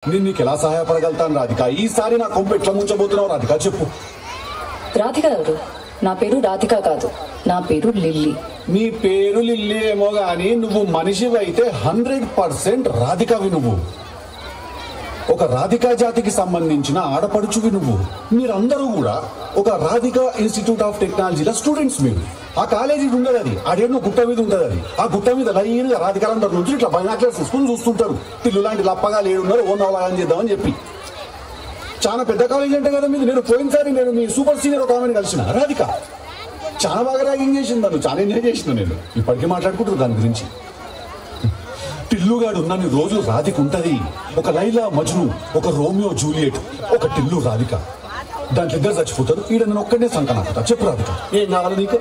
నేను నీకు ఎలా సహాయపడగలుగుతాను రాధిక? ఈసారి నా కొంపు ఎట్లా ముంచబోతున్నావు రాధిక చెప్పు. రాధిక ఎవరు? నా పేరు రాధిక కాదు, నా పేరు లిల్లీ. నీ పేరు లిల్లీ ఏమో గాని నువ్వు మనిషివైతే 100% రాధికవి. నువ్వు ఒక రాధికా జాతికి సంబంధించిన ఆడపడుచువి. నువ్వు మీరందరూ కూడా ఒక రాధికా ఇన్స్టిట్యూట్ ఆఫ్ టెక్నాలజీలో స్టూడెంట్స్. మీరు ఆ కాలేజీ ఉండదు, అది ఆడేనో గుట్ట మీద ఉంటుంది. అది ఆ గుట్ట మీద లైన్గా రాధికాలందరి నుంచి ఇట్లా బైనాక్లర్స్ తీసుకుని చూస్తుంటారు. పిల్లు లాంటి లప్పగా లేడున్నారు, ఓ నవలాగని చేద్దామని చెప్పి. చాలా పెద్ద కాలేజీ అంటే కదా మీది. నేను పోయినసారి నేను మీ సూపర్ సీనియర్ ఒక ఆమెను కలిసిన రాధిక. చాలా బాగా ర్యాగింగ్ చేసింది, నన్ను చాలా ఎంజాయ్ చేసిన. నేను ఇప్పటికీ మాట్లాడుకుంటున్నాను దాని గురించి. టిల్లుగాడు ఉన్నన్ని రోజులు రాధిక ఉంటది. ఒక లైలా మజ్ను, ఒక రోమియో జూలియట్, ఒక టిల్లు రాధిక. దాంట్లో ఇద్దరు చచ్చిపోతారు. ఈడ నేను ఒక్కడే సంకనాకుతా. చెప్పు రాధిక, ఏం కావాలి నీకు?